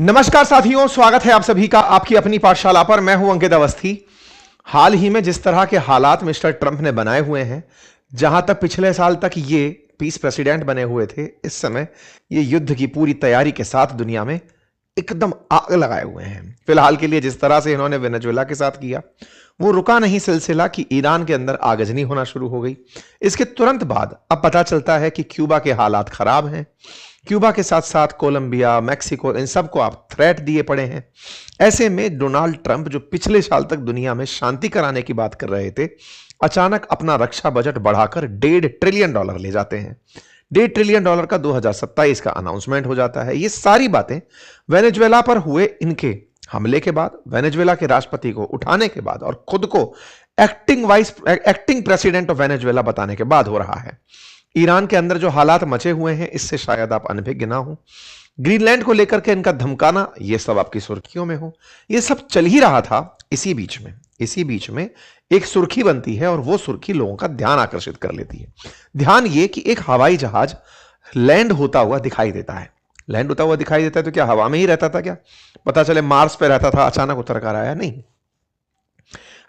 नमस्कार साथियों, स्वागत है आप सभी का आपकी अपनी पाठशाला पर। मैं हूं अंकित अवस्थी। हाल ही में जिस तरह के हालात मिस्टर ट्रंप ने बनाए हुए हैं, जहां तक पिछले साल तक ये पीस प्रेसिडेंट बने हुए थे, इस समय ये युद्ध की पूरी तैयारी के साथ दुनिया में एकदम आग लगाए हुए हैं। फिलहाल के लिए जिस तरह से इन्होंने वेनेजुएला के साथ किया, वो रुका नहीं सिलसिला कि ईरान के अंदर आगजनी होना शुरू हो गई। इसके तुरंत बाद अब पता चलता है कि क्यूबा के हालात खराब हैं। क्यूबा के साथ साथ कोलंबिया, मैक्सिको, इन सबको आप थ्रेट दिए पड़े हैं। ऐसे में डोनाल्ड ट्रंप, जो पिछले साल तक दुनिया में शांति कराने की बात कर रहे थे, अचानक अपना रक्षा बजट बढ़ाकर $1.5 ट्रिलियन ले जाते हैं। $1.5 ट्रिलियन का 2027 का अनाउंसमेंट हो जाता है। ये सारी बातें वेनेजुएला पर हुए इनके हमले के बाद, वेनेजुएला के राष्ट्रपति को उठाने के बाद और खुद को एक्टिंग प्रेसिडेंट ऑफ वेनेजुएला बताने के बाद हो रहा है। ईरान के अंदर जो हालात मचे हुए हैं, इससे शायद आप अनभिज्ञ ना हो। ग्रीनलैंड को लेकर के इनका धमकाना, ये सब आपकी सुर्खियों में हो। ये सब चल ही रहा था। इसी बीच में एक सुर्खी बनती है और वो सुर्खी लोगों का ध्यान आकर्षित कर लेती है। ध्यान ये कि एक हवाई जहाज लैंड होता हुआ दिखाई देता है। लैंड होता हुआ दिखाई देता है तो क्या हवा में ही रहता था? क्या पता चले मार्स पे रहता था, अचानक उतर कर आया? नहीं,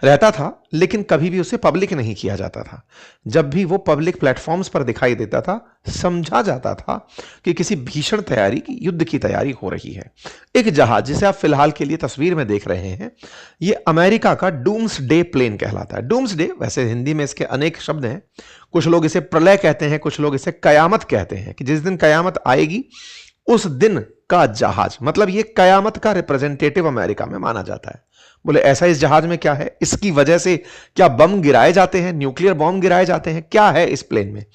रहता था, लेकिन कभी भी उसे पब्लिक नहीं किया जाता था। जब भी वो पब्लिक प्लेटफॉर्म्स पर दिखाई देता था, समझा जाता था कि किसी भीषण तैयारी की, युद्ध की तैयारी हो रही है। एक जहाज जिसे आप फिलहाल के लिए तस्वीर में देख रहे हैं, ये अमेरिका का डूम्सडे प्लेन कहलाता है। डूम्सडे, वैसे हिंदी में इसके अनेक शब्द हैं। कुछ लोग इसे प्रलय कहते हैं, कुछ लोग इसे कयामत कहते हैं, कि जिस दिन कयामत आएगी उस दिन का जहाज, मतलब ये कयामत का रिप्रेजेंटेटिव अमेरिका में माना जाता है। बोले ऐसा इस जहाज में क्या है? इसकी वजह से क्या बम गिराए जाते हैं, न्यूक्लियर बम गिराए जाते हैं? क्या है इस प्लेन में?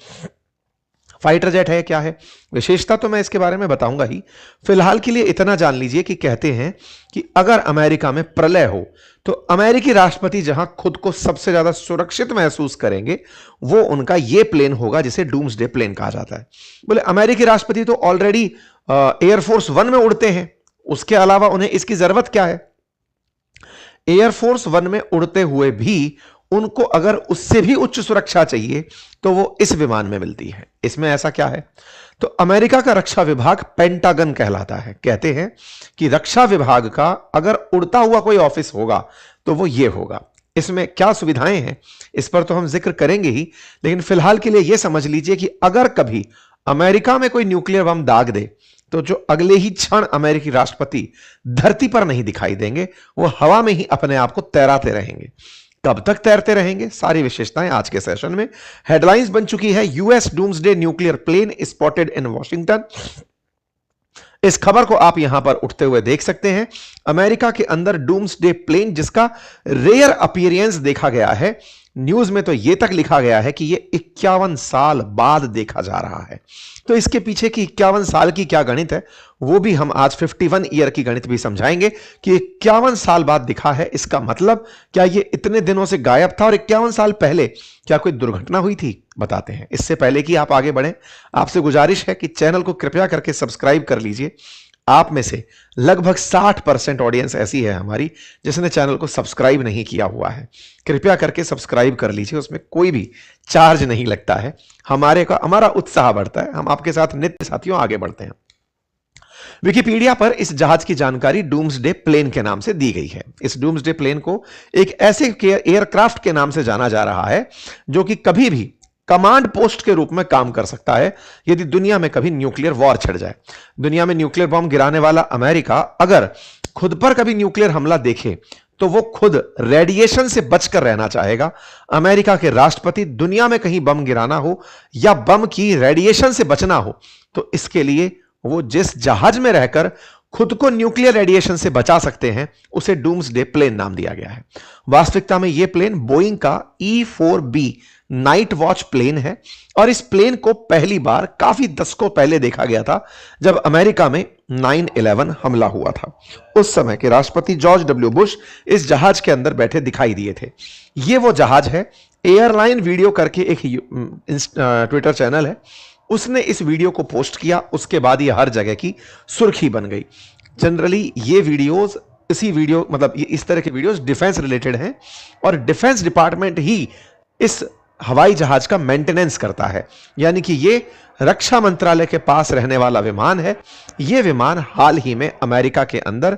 फाइटर जेट है? क्या है विशेषता? तो मैं इसके बारे में बताऊंगा ही। फिलहाल के लिए इतना जान लीजिए कि कहते हैं कि अगर अमेरिका में प्रलय हो तो अमेरिकी राष्ट्रपति जहां खुद को सबसे ज्यादा सुरक्षित महसूस करेंगे, वो उनका ये प्लेन होगा जिसे डूम्सडे प्लेन कहा जाता है। बोले अमेरिकी राष्ट्रपति तो ऑलरेडी एयरफोर्स 1 में उड़ते हैं, उसके अलावा उन्हें इसकी जरूरत क्या है? एयरफोर्स 1 में उड़ते हुए भी उनको अगर उससे भी उच्च सुरक्षा चाहिए तो वो इस विमान में मिलती है। इसमें ऐसा क्या है? तो अमेरिका का रक्षा विभाग पेंटागन कहलाता है। कहते हैं कि रक्षा विभाग का अगर उड़ता हुआ कोई ऑफिस होगा तो वो ये होगा। इसमें क्या सुविधाएं हैं इस पर तो हम जिक्र करेंगे ही, लेकिन फिलहाल के लिए यह समझ लीजिए कि अगर कभी अमेरिका में कोई न्यूक्लियर बम दाग दे तो जो अगले ही क्षण अमेरिकी राष्ट्रपति धरती पर नहीं दिखाई देंगे, वो हवा में ही अपने आप को तैराते रहेंगे। कब तक तैरते रहेंगे? सारी विशेषताएं आज के सेशन में। हेडलाइंस बन चुकी है, US doomsday nuclear plane spotted in Washington. इस खबर को आप यहां पर उठते हुए देख सकते हैं। अमेरिका के अंदर डूम्सडे प्लेन जिसका रेयर अपीयरेंस देखा गया है, न्यूज में तो यह तक लिखा गया है कि यह 51 साल बाद देखा जा रहा है। तो इसके पीछे की 51 साल की क्या गणित है, वो भी हम आज 51 ईयर की गणित भी समझाएंगे कि 51 साल बाद दिखा है। इसका मतलब क्या ये इतने दिनों से गायब था और 51 साल पहले क्या कोई दुर्घटना हुई थी? बताते हैं। इससे पहले कि आप आगे बढ़ें, आपसे गुजारिश है कि चैनल को कृपया करके सब्सक्राइब कर लीजिए। आप में से लगभग 60% ऑडियंस ऐसी है हमारी जिसने चैनल को सब्सक्राइब नहीं किया हुआ है। कृपया करके सब्सक्राइब कर लीजिए, उसमें कोई भी चार्ज नहीं लगता है। हमारा उत्साह बढ़ता है, हम आपके साथ नित्य साथियों आगे बढ़ते हैं। विकिपीडिया पर इस जहाज की जानकारी डूम्सडे प्लेन के नाम से दी गई है। इस डूम्सडे प्लेन को एक ऐसे एयरक्राफ्ट के नाम से जाना जा रहा है जो कि कभी भी कमांड पोस्ट के रूप में काम कर सकता है यदि दुनिया में कभी न्यूक्लियर वॉर छिड़ जाए। दुनिया में न्यूक्लियर बम गिराने वाला अमेरिका अगर खुद पर कभी न्यूक्लियर हमला देखे तो वो खुद रेडिएशन से बचकर रहना चाहेगा। अमेरिका के राष्ट्रपति दुनिया में कहीं बम गिराना हो या बम की रेडिएशन से बचना हो तो इसके लिए वो जिस जहाज में रहकर खुद को न्यूक्लियर रेडिएशन से बचा सकते हैं, उसे डूम्सडे प्लेन नाम दिया गया है। वास्तविकता में यह प्लेन बोइंग का E-4B नाइट वॉच प्लेन है और इस प्लेन को पहली बार काफी दशकों पहले देखा गया था जब अमेरिका में 9/11 हमला हुआ था। उस समय के राष्ट्रपति जॉर्ज डब्ल्यू बुश इस जहाज के अंदर बैठे दिखाई दिए थे। यह वो जहाज है। एयरलाइन वीडियो करके एक ट्विटर चैनल है, उसने इस वीडियो को पोस्ट किया। उसके बाद ये हर जगह की सुर्खी बन गई। जनरली ये वीडियोस, इस तरह के वीडियोस डिफेंस रिलेटेड हैं और डिफेंस डिपार्टमेंट ही इस हवाई जहाज का मेंटेनेंस करता है, यानी कि ये रक्षा मंत्रालय के पास रहने वाला विमान है। यह विमान हाल ही में अमेरिका के अंदर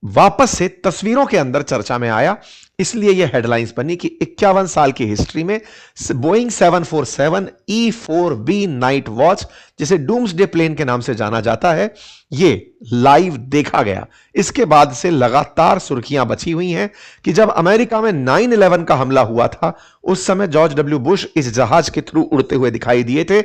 वापस से तस्वीरों के अंदर चर्चा में आया, इसलिए यह हेडलाइंस बनी कि 51 साल की हिस्ट्री में बोइंग 747 E4B नाइट वॉच, जिसे डूम्सडे प्लेन के नाम से जाना जाता है, यह लाइव देखा गया। इसके बाद से लगातार सुर्खियां बची हुई हैं कि जब अमेरिका में 9/11 का हमला हुआ था, उस समय जॉर्ज डब्ल्यू बुश इस जहाज के थ्रू उड़ते हुए दिखाई दिए थे।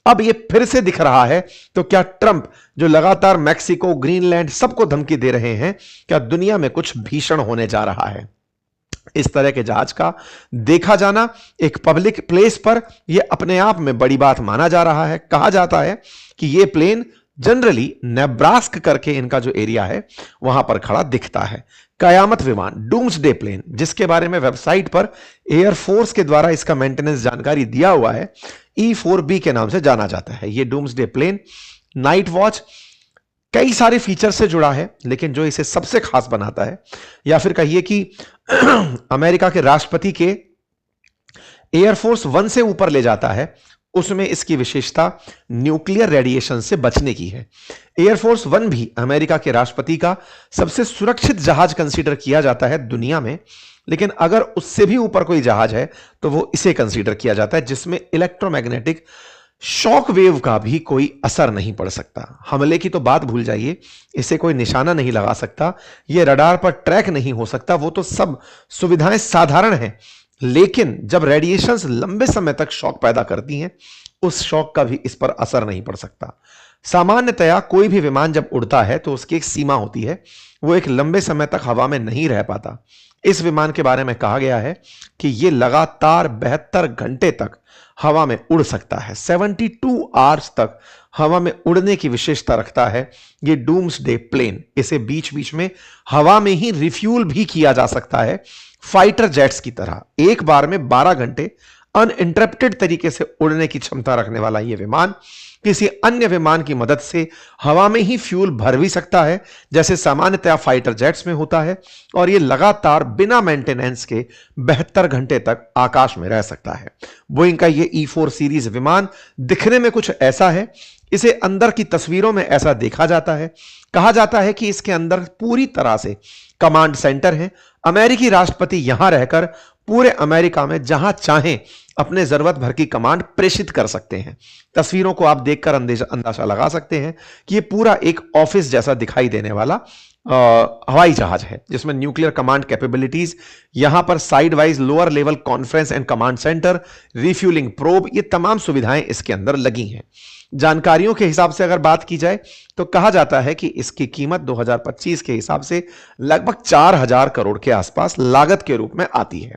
अब यह फिर से दिख रहा है, तो क्या ट्रंप, जो लगातार मैक्सिको, ग्रीनलैंड सबको धमकी दे रहे हैं, क्या दुनिया में कुछ भीषण होने जा रहा है? इस तरह के जहाज का देखा जाना एक पब्लिक प्लेस पर यह अपने आप में बड़ी बात माना जा रहा है। कहा जाता है कि यह प्लेन जनरली नेब्रास्क करके इनका जो एरिया है वहां पर खड़ा दिखता है। कयामत विमान, डूम्सडे प्लेन, जिसके बारे में वेबसाइट पर एयरफोर्स के द्वारा इसका मेंटेनेंस जानकारी दिया हुआ है, E4B के नाम से जाना जाता है। यह डूम्सडे प्लेन नाइट वॉच कई सारे फीचर से जुड़ा है, लेकिन जो इसे सबसे खास बनाता है, या फिर कहिए कि अमेरिका के राष्ट्रपति के एयरफोर्स 1 से ऊपर ले जाता है, उसमें इसकी विशेषता न्यूक्लियर रेडिएशन से बचने की है। एयरफोर्स 1 भी अमेरिका के राष्ट्रपति का सबसे सुरक्षित जहाज कंसीडर किया जाता है दुनिया में, लेकिन अगर उससे भी ऊपर कोई जहाज है तो वो इसे कंसीडर किया जाता है, जिसमें इलेक्ट्रोमैग्नेटिक शॉक वेव का भी कोई असर नहीं पड़ सकता। हमले की तो बात भूल जाइए, इसे कोई निशाना नहीं लगा सकता, यह रडार पर ट्रैक नहीं हो सकता, वो तो सब सुविधाएं साधारण हैं, लेकिन जब रेडिएशंस लंबे समय तक शॉक पैदा करती हैं, उस शॉक का भी इस पर असर नहीं पड़ सकता। सामान्यतया कोई भी विमान जब उड़ता है तो उसकी एक सीमा होती है, वो एक लंबे समय तक हवा में नहीं रह पाता। इस विमान के बारे में कहा गया है कि यह लगातार 72 घंटे तक हवा में उड़ सकता है। 72 आवर्स तक हवा में उड़ने की विशेषता रखता है ये डूम्सडे प्लेन। इसे बीच बीच में हवा में ही रिफ्यूल भी किया जा सकता है, फाइटर जेट्स की तरह। एक बार में 12 घंटे अनइंटरप्टेड तरीके से उड़ने की क्षमता रखने वाला यह विमान किसी अन्य विमान की मदद से हवा में ही फ्यूल भर भी सकता है, जैसे सामान्यतया फाइटर जेट्स में होता है, और यह लगातार बिना मेंटेनेंस के 72 घंटे तक आकाश में रह सकता है। बोइंग का यह E4 सीरीज विमान दिखने में कुछ ऐसा है, इसे अंदर की तस्वीरों में ऐसा देखा जाता है। कहा जाता है कि इसके अंदर पूरी तरह से कमांड सेंटर है। अमेरिकी राष्ट्रपति यहां रहकर पूरे अमेरिका में जहां चाहें अपने जरूरत भर की कमांड प्रेषित कर सकते हैं। तस्वीरों को आप देखकर अंदाजा लगा सकते हैं कि यह पूरा एक ऑफिस जैसा दिखाई देने वाला हवाई जहाज है, जिसमें न्यूक्लियर कमांड कैपेबिलिटीज, यहां पर side wise lower level conference and command centre, refuelling probe, ये तमाम सुविधाएं इसके अंदर लगी हैं। जानकारियों के हिसाब से अगर बात की जाए तो कहा जाता है कि इसकी कीमत 2025 के हिसाब से लगभग 4000 करोड़ के आसपास लागत के रूप में आती है।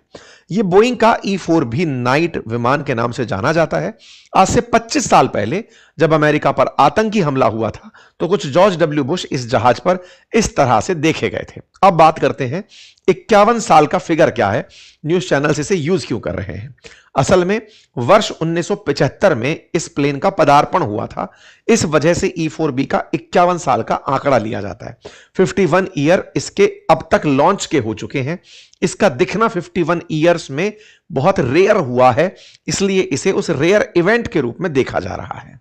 यह बोइंग का E4B नाइट विमान के नाम से जाना जाता है। आज से 25 साल पहले जब अमेरिका पर आतंकी हमला हुआ था तो कुछ जॉर्ज डब्ल्यू बुश इस जहाज पर इस तरह से देखे गए थे। अब बात करते हैं 51 साल का फिगर क्या है, न्यूज चैनल्स इसे यूज क्यों कर रहे हैं। असल में वर्ष 1975 में इस प्लेन का पदार्पण हुआ था, इस वजह से E4B का 51 साल का आंकड़ा लिया जाता है। 51 ईयर इसके अब तक लॉन्च के हो चुके हैं। इसका दिखना 51 ईयर्स में बहुत रेयर हुआ है, इसलिए इसे उस रेयर इवेंट के रूप में देखा जा रहा है।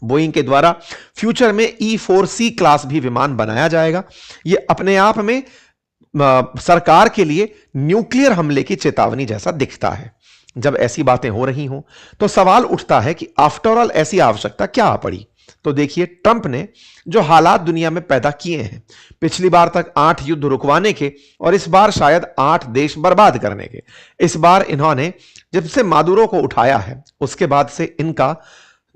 बोइंग के द्वारा फ्यूचर में E4C क्लास भी विमान बनाया जाएगा। यह अपने आप में सरकार के लिए न्यूक्लियर हमले की चेतावनी जैसा दिखता है। जब ऐसी बातें हो रही हों तो सवाल उठता है कि आफ्टर ऑल ऐसी आवश्यकता क्या आ पड़ी। तो देखिए, ट्रंप ने जो हालात दुनिया में पैदा किए हैं, पिछली बार तक 8 युद्ध रुकवाने के और इस बार शायद 8 देश बर्बाद करने के। इस बार इन्होंने जब से मादुरो को उठाया है उसके बाद से इनका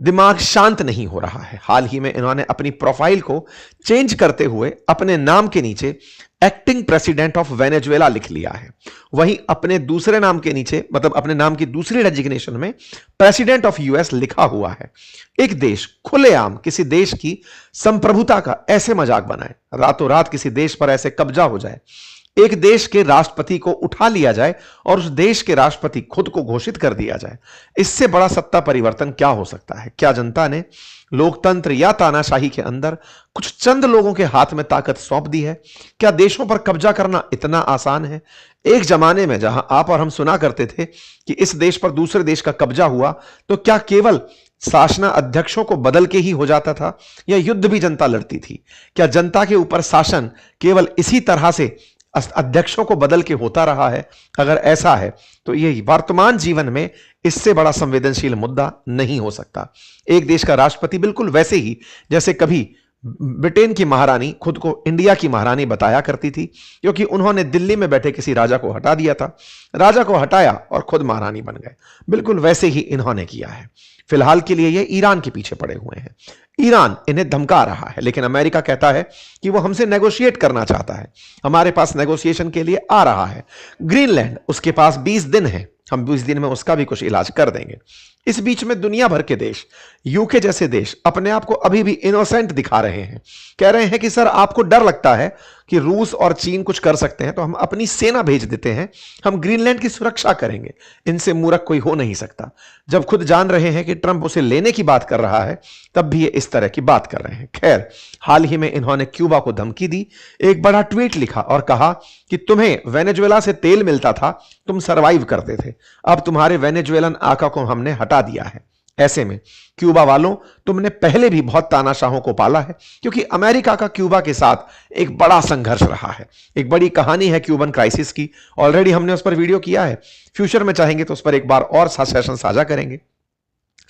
दिमाग शांत नहीं हो रहा है। हाल ही में इन्होंने अपनी प्रोफाइल को चेंज करते हुए अपने नाम के नीचे एक्टिंग प्रेसिडेंट ऑफ वेनेजुएला लिख लिया है। वहीं अपने दूसरे नाम के नीचे, मतलब अपने नाम की दूसरी डेजिग्नेशन में प्रेसिडेंट ऑफ यूएस लिखा हुआ है। एक देश खुलेआम किसी देश की संप्रभुता का ऐसे मजाक बनाए, रातों रात किसी देश पर ऐसे कब्जा हो जाए, एक देश के राष्ट्रपति को उठा लिया जाए और उस देश के राष्ट्रपति खुद को घोषित कर दिया जाए। इससे बड़ा सत्ता परिवर्तन क्या हो सकता है? क्या जनता ने लोकतंत्र या तानाशाही के अंदर कुछ चंद लोगों के हाथ में ताकत सौंप दी है? क्या देशों पर कब्जा करना इतना आसान है? एक जमाने में जहां आप और हम सुना करते थे कि इस देश पर दूसरे देश का कब्जा हुआ, तो क्या केवल शासना अध्यक्षों को बदल के ही हो जाता था या युद्ध भी जनता लड़ती थी? क्या जनता के ऊपर शासन केवल इसी तरह से अध्यक्षों को बदल के होता रहा है? अगर ऐसा है तो ये वर्तमान जीवन में इससे बड़ा संवेदनशील मुद्दा नहीं हो सकता। एक देश का राष्ट्रपति बिल्कुल वैसे ही जैसे कभी ब्रिटेन की महारानी खुद को इंडिया की महारानी बताया करती थी, क्योंकि उन्होंने दिल्ली में बैठे किसी राजा को हटा दिया था, राजा को हटाया और खुद महारानी बन गए। बिल्कुल वैसे ही इन्होंने किया है। फिलहाल के लिए ये ईरान के पीछे पड़े हुए हैं। ईरान इन्हें धमका रहा है, लेकिन अमेरिका कहता है कि वो हमसे नेगोशिएट करना चाहता है, हमारे पास नेगोशिएशन के लिए आ रहा है। ग्रीनलैंड, उसके पास 20 दिन है, हम 20 दिन में उसका भी कुछ इलाज कर देंगे। इस बीच में दुनिया भर के देश, यूके जैसे देश अपने आप को अभी भी इनोसेंट दिखा रहे हैं, कह रहे हैं कि सर आपको डर लगता है कि रूस और चीन कुछ कर सकते हैं तो हम अपनी सेना भेज देते हैं, हम ग्रीनलैंड की सुरक्षा करेंगे। इनसे मूर्ख कोई हो नहीं सकता। जब खुद जान रहे हैं कि ट्रंप उसे लेने की बात कर रहा है, तब भी ये इस तरह की बात कर रहे हैं। खैर, हाल ही में इन्होंने क्यूबा को धमकी दी, एक बड़ा ट्वीट लिखा और कहा कि तुम्हें वेनेजुएला से तेल मिलता था, तुम सरवाइव करते थे, अब तुम्हारे वेनेजुएलन आका को हमने हटा दिया है। ऐसे में क्यूबा वालों, तुमने पहले भी बहुत तानाशाहों को पाला है, क्योंकि अमेरिका का क्यूबा के साथ एक बड़ा संघर्ष रहा है। एक बड़ी कहानी है क्यूबन क्राइसिस की, ऑलरेडी हमने उस पर वीडियो किया है। फ्यूचर में चाहेंगे तो उस पर एक बार और सेशन साझा करेंगे।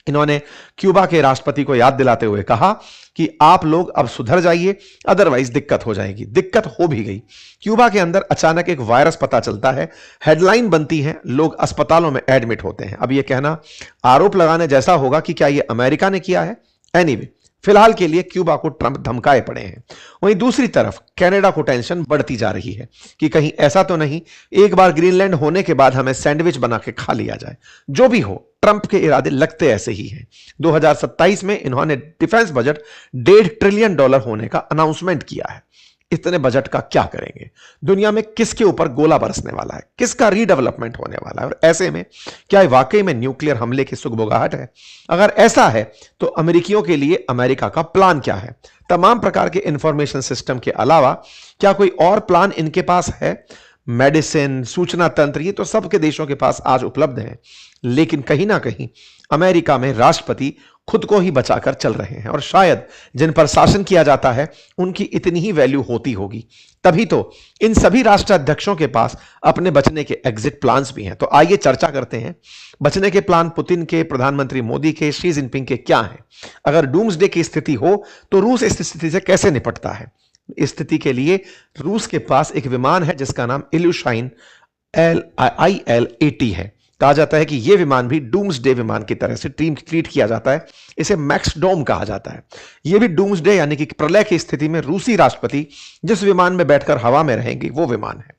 इन्होंने क्यूबा के राष्ट्रपति को याद दिलाते हुए कहा कि आप लोग अब सुधर जाइए, अदरवाइज दिक्कत हो जाएगी। दिक्कत हो भी गई। क्यूबा के अंदर अचानक एक वायरस पता चलता है, हेडलाइन बनती है, लोग अस्पतालों में एडमिट होते हैं। अब यह कहना आरोप लगाने जैसा होगा कि क्या यह अमेरिका ने किया है। एनीवे, फिलहाल के लिए क्यूबा को ट्रंप धमकाए पड़े हैं। वहीं दूसरी तरफ कनाडा को टेंशन बढ़ती जा रही है कि कहीं ऐसा तो नहीं एक बार ग्रीनलैंड होने के बाद हमें सैंडविच बना के खा लिया जाए। जो भी हो, ट्रंप के इरादे लगते ऐसे ही हैं। 2027 में इन्होंने डिफेंस बजट $1.5 ट्रिलियन होने का अनाउंसमेंट किया है। इतने बजट का क्या करेंगे? दुनिया में किसके ऊपर गोला बरसने वाला है? किसका रीडेवलपमेंट होने वाला है? और ऐसे में क्या वाकई में न्यूक्लियर हमले की सुगबुगाहट है? अगर ऐसा है तो अमेरिकियों के लिए अमेरिका का प्लान क्या है? तमाम प्रकार के इंफॉर्मेशन सिस्टम के अलावा क्या कोई और प्लान इनके पास है? मेडिसिन, सूचना तंत्र, ये तो सबके देशों के पास आज उपलब्ध है, लेकिन कहीं ना कहीं अमेरिका में राष्ट्रपति खुद को ही बचाकर चल रहे हैं और शायद जिन पर शासन किया जाता है उनकी इतनी ही वैल्यू होती होगी। तभी तो इन सभी राष्ट्राध्यक्षों के पास अपने बचने के एग्जिट प्लान्स भी हैं। तो आइए चर्चा करते हैं बचने के प्लान पुतिन के, प्रधानमंत्री मोदी के, शी जिनपिंग के क्या हैं। अगर डूम्सडे की स्थिति हो तो रूस इस स्थिति से कैसे निपटता है? इस स्थिति के लिए रूस के पास एक विमान है जिसका नाम इल्यूशाइन IL-80 है। कहा जाता है कि यह विमान भी डूम्सडे विमान की तरह से ट्रीट किया जाता है। इसे मैक्सडोम कहा जाता है। यह भी डूम्सडे यानी कि प्रलय की स्थिति में रूसी राष्ट्रपति जिस विमान में बैठकर हवा में रहेंगे वो विमान है।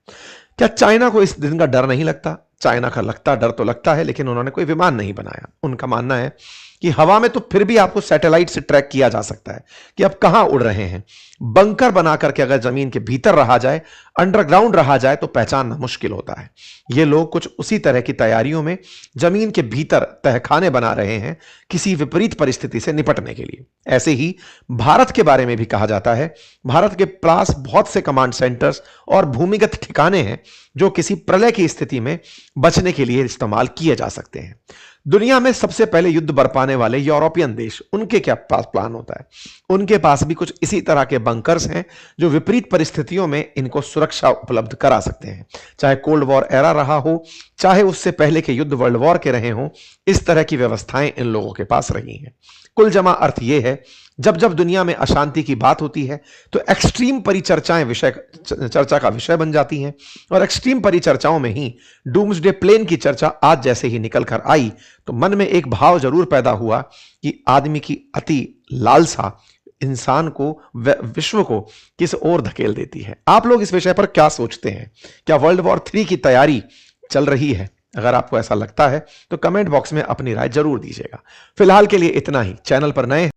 क्या चाइना को इस दिन का डर नहीं लगता? चाइना का डर तो लगता है, लेकिन उन्होंने कोई विमान नहीं बनाया। उनका मानना है कि हवा में तो फिर भी आपको सैटेलाइट से ट्रैक किया जा सकता है कि आप कहां उड़ रहे हैं। बंकर बना करके अगर जमीन के भीतर रहा जाए, अंडरग्राउंड रहा जाए, तो पहचानना मुश्किल होता है। ये लोग कुछ उसी तरह की तैयारियों में जमीन के भीतर तहखाने बना रहे हैं किसी विपरीत परिस्थिति से निपटने के लिए। ऐसे ही भारत के बारे में भी कहा जाता है। भारत के पास बहुत से कमांड सेंटर्स और भूमिगत ठिकाने हैं जो किसी प्रलय की स्थिति में बचने के लिए इस्तेमाल किए जा सकते हैं। दुनिया में सबसे पहले युद्ध बरपाने वाले यूरोपियन देश, उनके क्या पास प्लान होता है? उनके पास भी कुछ इसी तरह के बंकर्स हैं जो विपरीत परिस्थितियों में इनको सुरक्षा उपलब्ध करा सकते हैं। चाहे कोल्ड वॉर एरा रहा हो, चाहे उससे पहले के युद्ध वर्ल्ड वॉर के रहे हों, इस तरह की व्यवस्थाएं इन लोगों के पास रही हैं। कुल जमा अर्थ यह है, जब जब दुनिया में अशांति की बात होती है तो एक्सट्रीम परिचर्चाएं चर्चा का विषय बन जाती हैं, और एक्सट्रीम परिचर्चाओं में ही डूम्सडे प्लेन की चर्चा आज जैसे ही निकल कर आई तो मन में एक भाव जरूर पैदा हुआ कि आदमी की अति लालसा इंसान को, विश्व को किस ओर धकेल देती है। आप लोग इस विषय पर क्या सोचते हैं? क्या वर्ल्ड वॉर 3 की तैयारी चल रही है? अगर आपको ऐसा लगता है तो कमेंट बॉक्स में अपनी राय जरूर दीजिएगा। फिलहाल के लिए इतना ही। चैनल पर नए